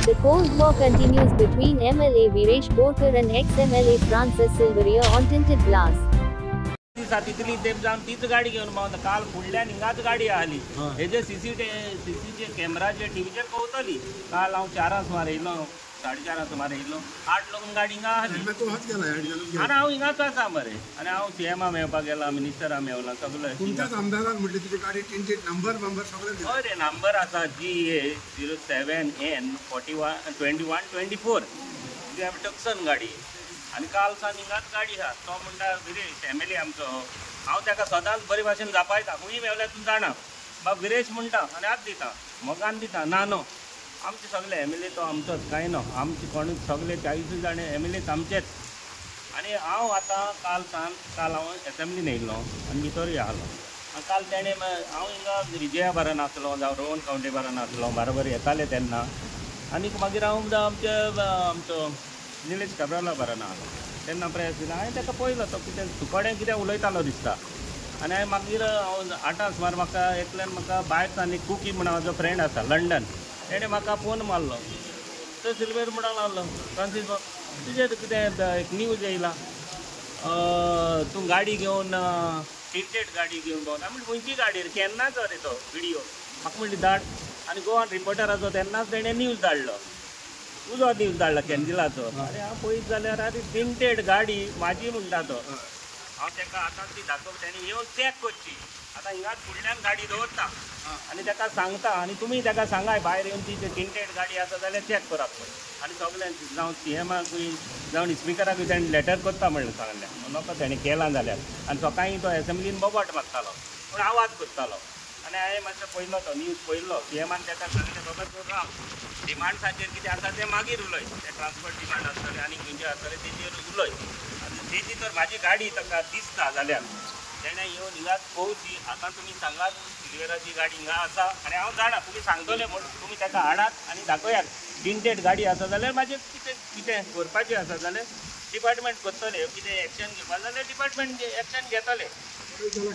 The Cold War continues between MLA Viresh Borkar and ex-MLA Francis Silveria on tinted glass. तितली तेप जावन तीच गाडी घेवन पावता काल फुडल्यान हिंगाच गाडी आली हेजे सीसीचे कॅमेराचे टीव्हीचेर कवतली काल हांव 4 सुमार येयलो 4:30 सुमार येयलो 8 लोक गाडी हिंगा आली आनी हांव हिंगाच आसा मरे आनी हांव सीएमा मेळपाक गेला मिनिस्टरा मेवला सगळे तुमच्याच आमदारान म्हटले तुजी गाडी टिंटेड नंबर सगळे हय रे नंबर आसा GA 07N 2124 टक्सन गाडी आनी काल सान हिंगाच गाडी आहा तो म्हणटा विरेश एमएलए आमचो हांव ताका सदांच बरे भाशेन जापायता खूंय मेवल्यार तूं जाणा बाब विरेश म्हणटा आनी आत दिता मोगान दिता ना नो आमचे सगळे एमएलए तो आमचोच कांय नो आमचे कोणूच सगळे 40 जाण एमएलएच आमचेच आनी हांव आतां काल हांव एसेंब्लीन येयल्लो आनी भितर आहलो काल तेणें हांव हिंगा विजया बरान आसलो जावं रोहन कावंटे बरान आसलो बरोबर येताले तेन्ना आनी मागीर हांव आमचो निलेश काब्राला बरान आसलो तेन्ना प्रेस दिला हांवें ताका पळयलो तो कितें उलयतालो दिसता आनी हांवें मागीर हांव 8 सुमार म्हाका एकल्यान म्हाका भायर आनी कुकी म्हणून म्हाजो फ्रेंड आसा लंडन तेणें म्हाका फोन मारलो तो सिल्वेर म्हणून लागलो फ्रांसीस तुजें कितें एक न्यूज येयला तूं गाडी घेवन टिंटेड गाडी घेवन पावता म्हणजे खंयची गाडी रे केन्नाचो रे तो व्हिडियो म्हाका म्हणली धाड आनी गोवान रिपोर्टराचो तेन्नाच तेणें न्यूज धाडलो तुजो न्यूज धाडला कॅन्जिलाचो अरे हांव पळयत जाल्यार आरे टिंटेड गाडी म्हाजी म्हणटा तो हांव ताका आतां ती दाखोवप तेणी येवन चॅक करची आतां हिंगाच फुडल्यान गाडी दवरता आनी ताका सांगता आनी तुमी ताका सांगाय भायर येवन ती टिंटेड गाडी आसा जाल्यार चॅक करात पळय आनी सगळ्यांक जावं सीएमाकूय जावं स्पिकराकूय ताणें लॅटर करता म्हणलें सांगलें नोको तेणें केलां जाल्यार आनी सकाळीं तो एसेंब्लीन बोबाट मागतालो पूण आवाज करतालो आनी हांवें मातसो पळयलो तो न्यूज पळयलो सीएमान ताका सांगलें बाबा तूं राव डिमांड्साचेर कितें आसा तें मागीर उलय ते ट्रान्सपोर्ट डिमांड आसतले आनी खंयचे आसतले तेजेर उलय आनी तेजी तर म्हाजी गाडी ताका दिसता जाल्यार तेणें येवन हिंगाच पळोवची आतां तुमी सांगात सिल्वेराची गाडी हिंगा आसा आनी हांव जाणा तुमी सांगतले म्हणून तुमी ताका हाडात आनी दाखयात टिंटेड गाडी आसा जाल्यार म्हाजें कितें करपाचें आसा जाल्यार डिपार्टमेंट करतले कितें एक्शन घेवपा जाल्यार डिपार्टमेंट एक्शन घेतले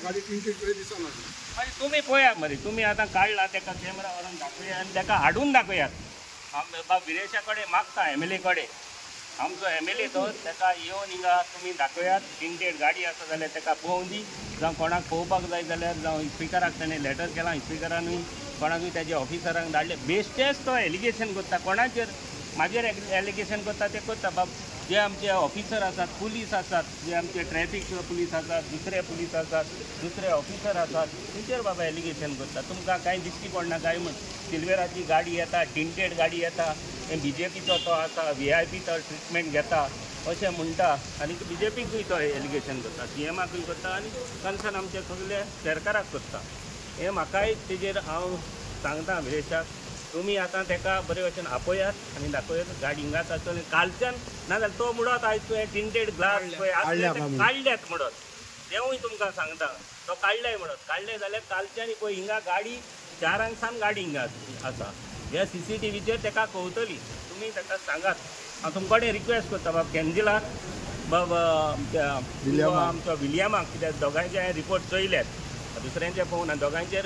गाडी टिंटेड दिसना मागीर तुमी पळयात मरे तुमी आतां काडला ताका कॅमेरा व्हरून दाखयात आनी ताका हाडून दाखयात हांव विरेशा कडेन मागता एमएलए कडेन आमचो एमएलए तो ताका येवन हिंगा तुमी दाखयात टिंटेड गाडी आसा जाल्यार ताका पळोवन दी जावं कोणाक पळोवपाक जाय जाल्यार जावं स्पिकराक ताणें लॅटर केलां स्पिकरानूय कोणाकूय ताच्या ऑफिसरांक धाडले बेश्टेच तो एलिगेशन करता कोणाचेर म्हाजेर एलिगेशन करता तें करता बाब जे आमचे ऑफिसर आसात पुलीस आसात जे आमचे ट्रॅफीक पुलीस आसात दुसरे पुलीस आसात दुसरे ऑफिसर आसात तेचेर बाबा एलिगेशन करता तुमकां कांय दिश्टी पडना काय म्हण सिल्वेराची गाडी येता टिंटेड गाडी येता BJPचो तो आसा VIP तो ट्रिटमेंट घेता अशें म्हणटा आनी BJPकूय तो एलिगेशन करता CMाकूय करता आनी कन्सर्न आमचे सगळे सरकाराक करता हें म्हाकाय तेजेर हांव सांगता विरेशाक तुमी आतां ताका बरे भशेन आपयात आनी दाखयात गाडी हिंगाच आसतली कालच्यान नाजाल्यार तो म्हणत आयज तुवें टिंटेड ग्लास पळय काडल्यात म्हणत तेवूय तुमकां सांगता तो काडल्याय म्हणत काडले जाल्यार कालच्यान पळय हिंगा गाडी 4 सान गाडी हिंगा आसा ह्या CCTVचेर ताका कळटली तुमी ताका सांगात हांव तुमचे कडेन रिक्वेस्ट करता बाब कॅन्जिलाक बाब आमचो विलियमाक कित्याक दोगांयचे रिपोर्ट चोयल्यात दुसऱ्यांचे पळोवना दोगांयचेर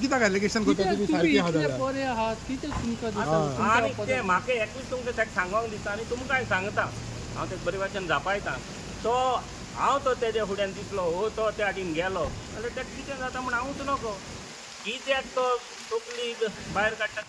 कित्याक एलिगेशन करता तुमी सारकी आनी ते म्हाका एकूच तुमकां ताका सांगोंक दिता आनी तुमकांय सांगता हांव तेका बरे भाशेन जापायता तो हांव तो तेज्या फुड्यान दिसलो हो तो त्या वाटेन गेलो जाल्यार तेका कितें जाता म्हण हांवूच नको कित्याक तो तकली भायर काडटा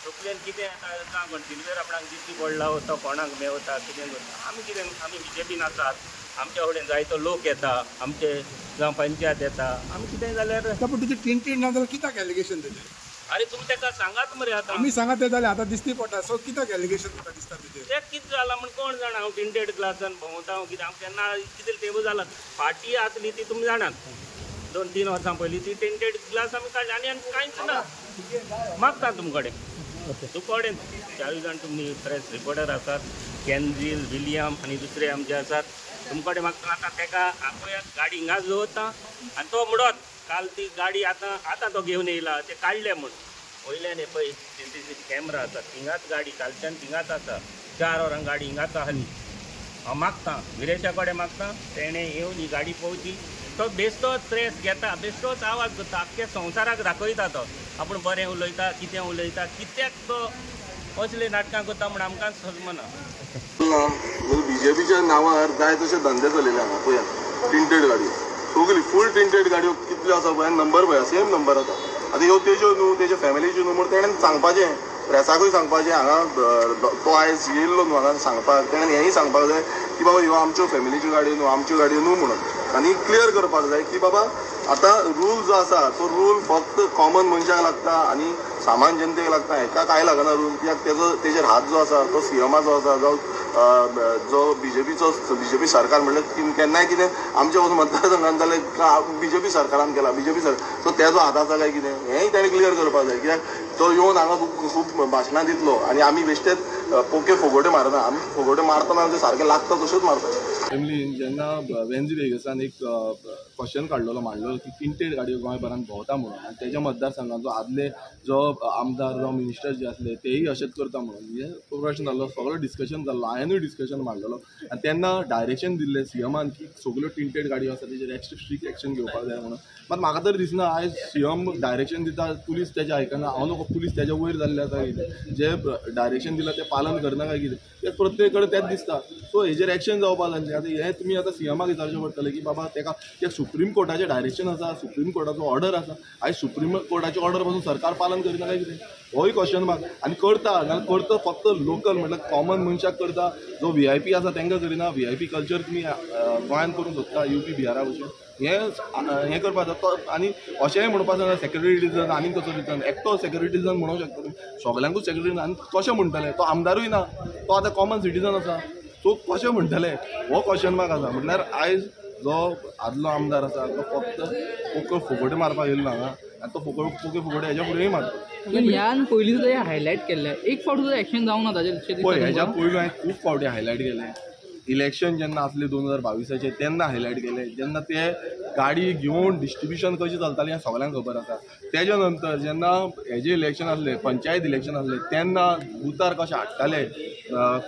तकलेन कितें येता कोण सिल्वेर आपणाक दिश्टी पडला तो कोणाक मेवता कितें करता आमी BJPन आसात आमच्या फुडें जायतो लोक येता आमचे जावं पंचायत येता आमी कितें जाल्यार तुजें टिंटेड ना जाल्यार कित्याक एलिगेशन तेजेर अरे तुमी ताका सांगात मरे आतां आमी सांगात ते जाल्यार आतां दिश्टी पडटा सो कित्याक एलिगेशन तुका दिसता तेजेर तें कितें जालां म्हण कोण जाणा हांव टिंटेड ग्लासान भोंवता कितें हांव केन्ना कितें तेवूय जालां फाटी आसली ती तुमी जाणात 2-3 वर्सां पयलीं ती टिंटेड ग्लास आमी काडली आनी कांयच ना मागता तुमचे कडेन तुमचे कडेन 4 जाण तुमी प्रेस रिपोर्टर आसात कॅन्जिल विलियम आनी दुसरे आमचे आसात तुमचे कडेन मागता आतां ताका आपयात गाडी हिंगाच दवरता आनी तो म्हणत काल ती गाडी आतां तो घेवन येयला ते काडले म्हूण वयल्यान हे पळय तेंचे कॅमेरा आसात हिंगाच गाडी कालच्यान थिंगाच आसा 4 वरां गाडी हिंगाच आसली हांव मागता विरेशा कडेन मागता तेणें येवन ही गाडी पळोवची तो बेश्टोच प्रेस घेता बेश्टोच आवाज करता आख्ख्या संवसाराक दाखयता तो आपूण बरें उलयता कित्याक तो असले नाटकां करता म्हण आमकां समजना. बीजेपीच्या नांवार जाय तशे धंदे चलयले हांगा पळयात. टिंटेड गाडयो सगळी फूल टिंटेड गाडयो कितल्यो आसा पळय, नंबर पळय सेम नंबर आसा. आतां ह्यो तेज्यो न्हू, तेज्या फॅमिलीच्यो न्हू म्हूण तेणेन सांगपाचें, प्रेसाकूय सांगपाचें हांगा तो आयज येयल्लो न्हू हांगा सांगपाक. तेणेन हेंय सांगपाक जाय की बाबा ह्यो आमच्यो फॅमिलीच्यो गाडयो न्हू, आमच्यो गाडयो न्हू म्हणून. आनी क्लियर करपाक जाय की बाबा आतां रूल जो आसा तो रूल फक्त कॉमन मनशाक लागता आनी सामान जनतेक लागता, हेका कांय लागना रूल. कित्याक तेजेर हात जो आसा तो सीएमाचो आसा, जो बीजेपी सरकार म्हणल्यार केन्नाय कितें आमच्या मतदारसंघात जालें बीजेपी सरकारान केला, बीजेपी सरकार सो तेजो हात आसा काय कितें हेंय ताणें क्लियर करपाक जाय. कित्याक तो येवन हांगा खूब भाशणां दितलो आनी आमी बेश्टेच पोके फोगोटे मारना. आमी फोगोटे मारतना ते सारकें लागता तश्योच मारता. फॅमिलीन जेन्ना वेन्झी वेगसान एक क्वेश्चन काडलेलो मांडलो की टिंटेड गाडयो गोंयभरांत भोंवता म्हणून, आनी तेज्या मतदारसंघाचो आदले जो आमदार जो मिनिस्टर जे आसले तेय अशेंच करता म्हणून हे प्रश्न जाल्लो, सगळो डिस्कशन जाल्लो, हांवेंनूय डिस्कशन मांडलेलो. आनी तेन्ना डायरेक्शन दिल्लें सीएमान की सगळ्यो टिंटेड गाडयो आसा तेजेर स्ट्रिक्ट एक्शन घेवपाक जाय म्हणून. मात म्हाका तर दिसना आयज सीएम डायरेक्शन दिता पुलीस तेजें आयकना. हांव नको पुलीस तेज्या वयर जाल्ले आसा कितें, जे डायरेक्शन दिलां तें पालन करना काय कितें, तें प्रत्येक कडेन तेंच दिसता. सो हेजेर एक्शन जावपाक जाय. आतां हें तुमी आतां सीएमाक विचारचें पडटलें की बाबा तेका ते सुप्रीम कोर्टाचें डायरेक्शन आसा, सुप्रीम कोर्टाचो ऑर्डर आसा, आयज सुप्रीम कोर्टाची ऑर्डर पासून सरकार पालन करिना काय कितें, होय क्वेश्चन मार्क. आनी करता जाल्यार करता फक्त लोकल म्हटल्यार कॉमन मनशाक करता, जो VIP आसा तांकां करिना. VIP कल्चर तुमी गोंयांत करूंक सोदता UP बिहारा भशेन, हें करपाक जाता. आनी अशेंय म्हणपाक जाय सेक्युरिटीजन आनी कसो रिजन, एकटो सेक्युरिटीजन म्हणूंक शकता तुमी, सगळ्यांकूच सेक्युरिटीजन. आनी कशें म्हणटले, तो आमदारूय ना, तो आतां कॉमन सिटीजन आसा, सो कशें म्हणटले हो क्वेश्चन मार्क आसा. म्हटल्यार आयज जो आदलो आमदार आसा तो फक्त पोके फोगोटे मारपाक येयल्लो हांगा, आनी तो पोके फोगोटे हेज्या फुडेंय मारता. ह्यान पयलीं सुद्दां हायलायट केल्लें, एक फावट सुद्दां एक्शन जावंक ना ताचेर. पळय हेज्या पयलू हांवें खूब फावटी हायलायट केलें. इलेक्शन जेन्ना आसलें 2022 तेन्ना हायलायट केलें, जेन्ना ते गाडी घेवन डिस्ट्रिब्युशन कशी चलताली हें सगळ्यांक खबर आसा. तेज्या नंतर जेन्ना हेजें इलेक्शन आसलें, पंचायत इलेक्शन आसलें, तेन्ना बुथार कशें हाडटाले,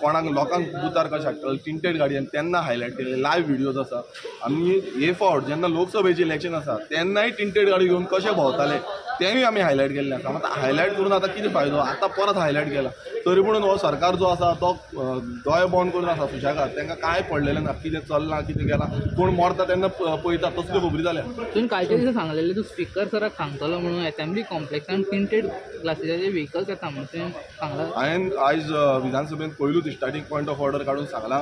कोणाक लोकांक बुथार कशें हाडटाले टिंटेड गाडयेन, तेन्ना हायलायट केले. लायव्ह व्हिडियोज आसा. आनी हे फावट जेन्ना लोकसभेचें इलेक्शन आसा तेन्नाय टिंटेड गाडी घेवन कशें भोंवताले तेंय आमी हायलायट केल्लें आसा. आतां हायलायट करून आतां कितें फायदो, आतां परत हायलायट केला. तरी पूण हो सरकार जो आसा तो दोळे बंद करून आसा सुशेगाद. तांकां कांय पडलेलें ना, कितें चल्लां कितें केलां, कोण मरता तेन्ना पळयता तसल्यो खबरी जाल्या. तुवें कालच्या दिसा सांगलेलें तूं स्पीकर सराक सांगतलो म्हणून असेंब्ली कॉम्प्लेक्सान टिंटेड ग्लासीचे व्हेकल्स येता म्हणून तुवें सांगलां. हांवें आयज विधानसभेंत पयलूच स्टार्टींग पॉयंट ऑफ ऑर्डर काडून सांगलां.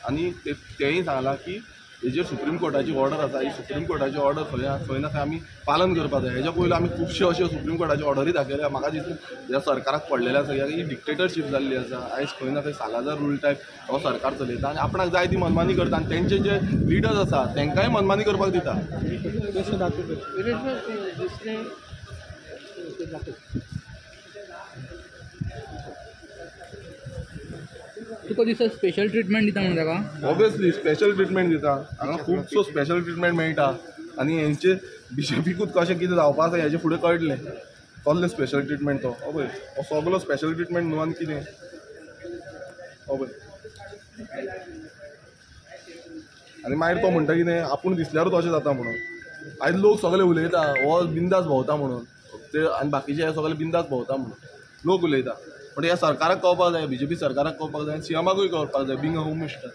आनी तेंय सांगलां की हेजेर सुप्रीम कोर्टाची ऑर्डर आसा, ही सुप्रीम कोर्टाची ऑर्डर खंय ना खंय आमी पालन करपाक जाय. हेज्या पयलीं आमी खुबश्यो अश्यो सुप्रीम कोर्टाची ऑर्डरी दाखयल्या. म्हाका दिसता ह्या सरकाराक पडलेले आसा, कित्याक ही डिक्टेटरशीप जाल्ली आसा. आयज खंय ना खंय सालाजार रूल टायप हो सरकार चलयता आनी आपणाक जाय ती मनमानी करता. आनी तेंचे जे लिडर्स आसा तांकांय मनमानी करपाक दिता. तुका दिसता स्पेशल ट्रिटमेंट दिता म्हणून ताका? ऑब्वियसली स्पेशल ट्रिटमेंट दिता. हांगा खुबसो स्पेशल ट्रिटमेंट मेळटा. आनी हेंचे BJPकूच कशें कितें जावपाक जाय हेजे फुडें कळटलें. कसलें स्पेशल ट्रिटमेंट तो पळय, हो सगळो स्पेशल ट्रिटमेंट न्हू आनी कितें पळय. आनी मागीर तो म्हणटा कितें आपूण दिसल्यारूच अशें जाता म्हणून. आयज लोक सगळे उलयता हो बिंदास भोंवता म्हणून, ते आनी बाकीचे हे सगळे बिंदास भोंवता म्हणून लोक उलयता. पण ह्या सरकाराक कळपाक जाय, BJP सरकाराक कळपाक जाय, CMाकूय कळपाक जाय, बींग अ होम मिनिस्टर.